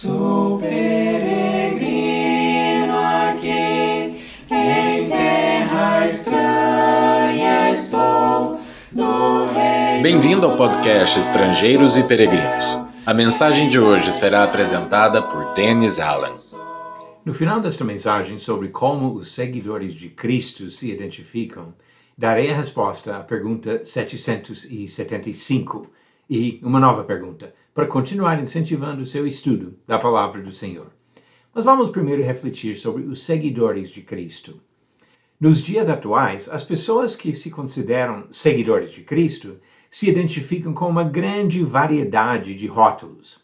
Sou peregrino aqui, em terra estranha estou, no reino. Bem-vindo ao podcast Estrangeiros e Peregrinos. A mensagem de hoje será apresentada por Dennis Allen. No final desta mensagem sobre como os seguidores de Cristo se identificam, darei a resposta à pergunta 775 e uma nova pergunta, para continuar incentivando o seu estudo da Palavra do Senhor. Mas vamos primeiro refletir sobre os seguidores de Cristo. Nos dias atuais, as pessoas que se consideram seguidores de Cristo se identificam com uma grande variedade de rótulos.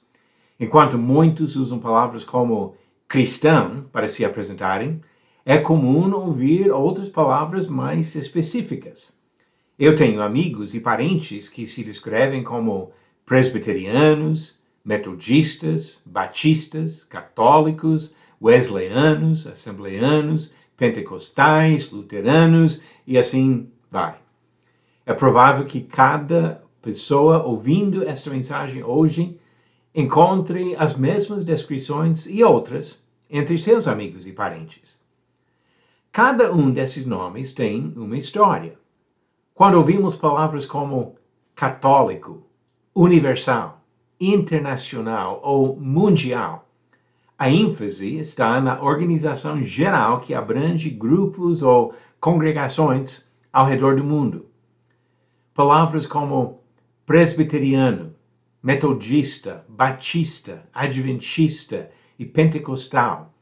Enquanto muitos usam palavras como cristão para se apresentarem, é comum ouvir outras palavras mais específicas. Eu tenho amigos e parentes que se descrevem como presbiterianos, metodistas, batistas, católicos, wesleyanos, assembleanos, pentecostais, luteranos e assim vai. É provável que cada pessoa ouvindo esta mensagem hoje encontre as mesmas descrições e outras entre seus amigos e parentes. Cada um desses nomes tem uma história. Quando ouvimos palavras como católico, universal, internacional ou mundial, a ênfase está na organização geral que abrange grupos ou congregações ao redor do mundo. Palavras como presbiteriano, metodista, batista, adventista e pentecostal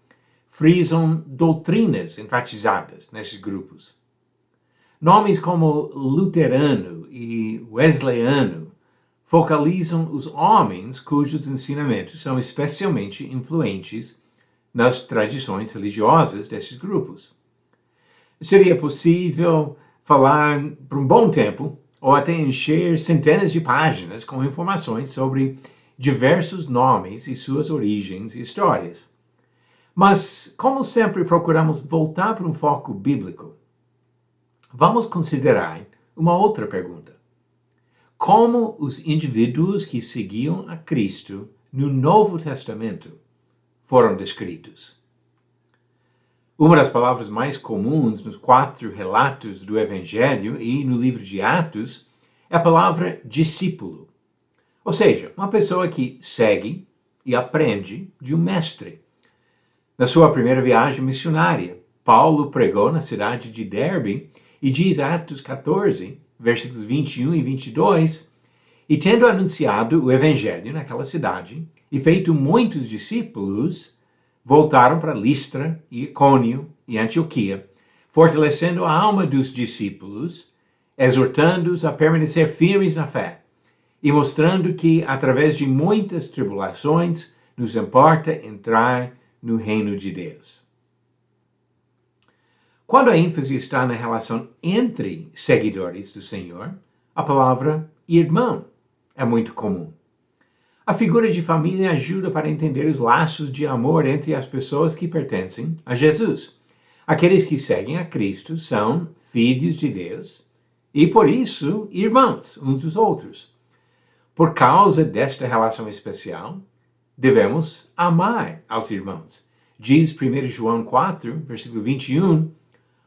frisam doutrinas enfatizadas nesses grupos. Nomes como luterano e wesleyano focalizam os homens cujos ensinamentos são especialmente influentes nas tradições religiosas desses grupos. Seria possível falar por um bom tempo ou até encher centenas de páginas com informações sobre diversos nomes e suas origens e histórias. Mas, como sempre, procuramos voltar para um foco bíblico. Vamos considerar uma outra pergunta. Como os indivíduos que seguiam a Cristo no Novo Testamento foram descritos? Uma das palavras mais comuns nos 4 relatos do Evangelho e no livro de Atos é a palavra discípulo. Ou seja, uma pessoa que segue e aprende de um mestre. Na sua primeira viagem missionária, Paulo pregou na cidade de Derbe e diz Atos 14, versículos 21 e 22, e tendo anunciado o Evangelho naquela cidade e feito muitos discípulos, voltaram para Listra, e Icônio e Antioquia, fortalecendo a alma dos discípulos, exortando-os a permanecer firmes na fé, e mostrando que, através de muitas tribulações, nos importa entrar no reino de Deus. Quando a ênfase está na relação entre seguidores do Senhor, a palavra irmão é muito comum. A figura de família ajuda para entender os laços de amor entre as pessoas que pertencem a Jesus. Aqueles que seguem a Cristo são filhos de Deus e, por isso, irmãos uns dos outros. Por causa desta relação especial, devemos amar aos irmãos. Diz 1 João 4, versículo 21,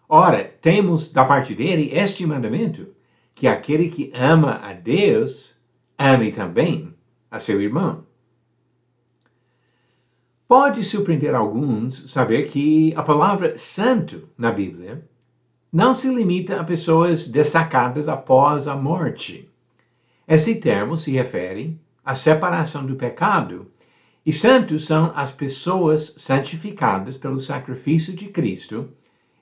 ora, temos da parte dele este mandamento, que aquele que ama a Deus, ame também a seu irmão. Pode surpreender alguns saber que a palavra santo na Bíblia não se limita a pessoas destacadas após a morte. Esse termo se refere à separação do pecado, e santos são as pessoas santificadas pelo sacrifício de Cristo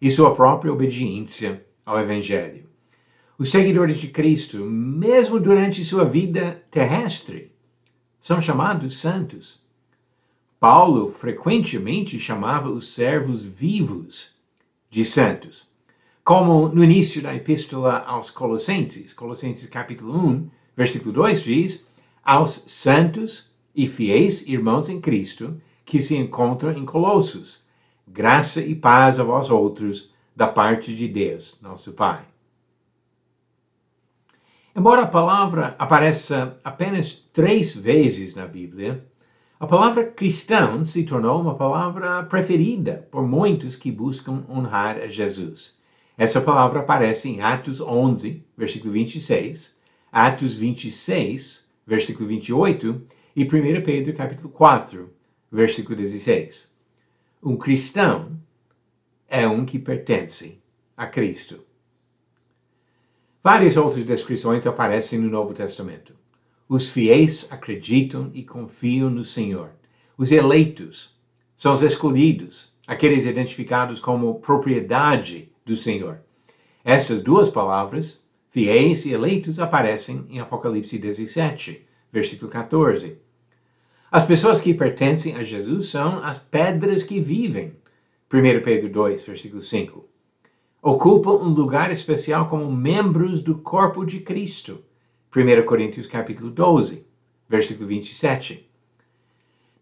e sua própria obediência ao Evangelho. Os seguidores de Cristo, mesmo durante sua vida terrestre, são chamados santos. Paulo frequentemente chamava os servos vivos de santos, como no início da epístola aos Colossenses. Colossenses capítulo 1, versículo 2 diz, aos santos e fiéis irmãos em Cristo que se encontram em Colossos, graça e paz a vós outros da parte de Deus, nosso Pai. Embora a palavra apareça apenas 3 vezes na Bíblia, A palavra cristão se tornou uma palavra preferida por muitos que buscam honrar a Jesus. Essa palavra aparece em Atos 11, versículo 26, Atos 26, versículo 28 e 1 Pedro, capítulo 4, versículo 16. Um cristão é um que pertence a Cristo. Várias outras descrições aparecem no Novo Testamento. Os fiéis acreditam e confiam no Senhor. Os eleitos são os escolhidos, aqueles identificados como propriedade do Senhor. Estas duas palavras, fiéis e eleitos, aparecem em Apocalipse 17, versículo 14. As pessoas que pertencem a Jesus são as pedras que vivem. 1 Pedro 2, versículo 5. Ocupam um lugar especial como membros do corpo de Cristo. 1 Coríntios capítulo 12, versículo 27.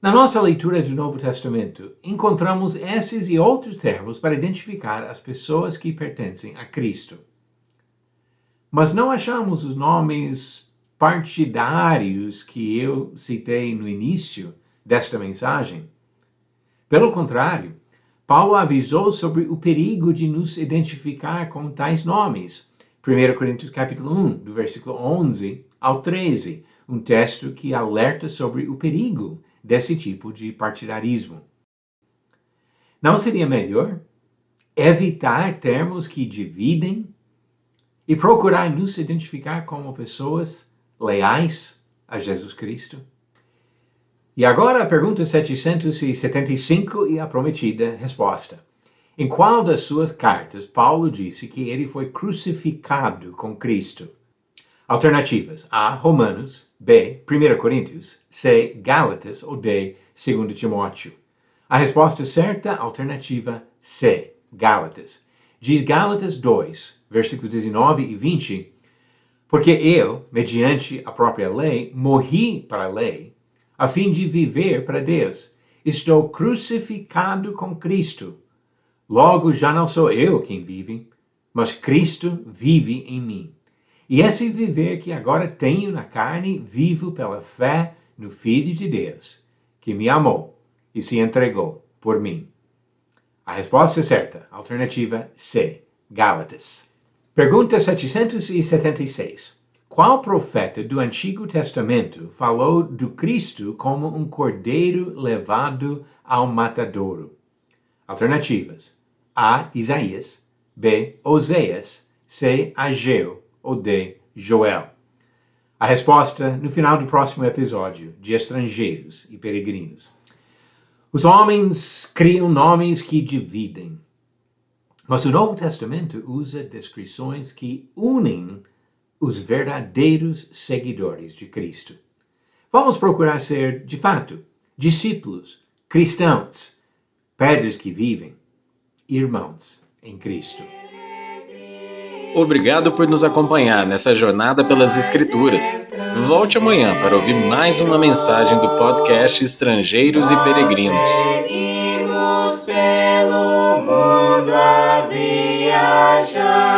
Na nossa leitura do Novo Testamento, encontramos esses e outros termos para identificar as pessoas que pertencem a Cristo. Mas não achamos os nomes partidários que eu citei no início desta mensagem. Pelo contrário, Paulo avisou sobre o perigo de nos identificar com tais nomes. 1 Coríntios capítulo 1, do versículo 11 ao 13, um texto que alerta sobre o perigo desse tipo de partidarismo. Não seria melhor evitar termos que dividem e procurar nos identificar como pessoas leais a Jesus Cristo? E agora a pergunta 775 e a prometida resposta. Em qual das suas cartas Paulo disse que ele foi crucificado com Cristo? Alternativas: A. Romanos, B. 1 Coríntios, C. Gálatas ou D. 2 Timóteo. A resposta certa, alternativa C. Gálatas. Diz Gálatas 2, versículos 19 e 20, porque eu, mediante a própria lei, morri para a lei, a fim de viver para Deus. Estou crucificado com Cristo. Logo, já não sou eu quem vive, mas Cristo vive em mim. E esse viver que agora tenho na carne, vivo pela fé no Filho de Deus, que me amou e se entregou por mim. A resposta certa, alternativa C, Gálatas. Pergunta 776. Qual profeta do Antigo Testamento falou do Cristo como um cordeiro levado ao matadouro? Alternativas: A. Isaías, B. Oséias, C. Ageu ou D. Joel. A resposta no final do próximo episódio de Estrangeiros e Peregrinos. Os homens criam nomes que dividem, mas o Novo Testamento usa descrições que unem os verdadeiros seguidores de Cristo. Vamos procurar ser, de fato, discípulos, cristãos, pedras que vivem, irmãos em Cristo. Obrigado por nos acompanhar nessa jornada pelas Escrituras. Volte amanhã para ouvir mais uma mensagem do podcast Estrangeiros e Peregrinos. Seguimos pelo mundo a viajar.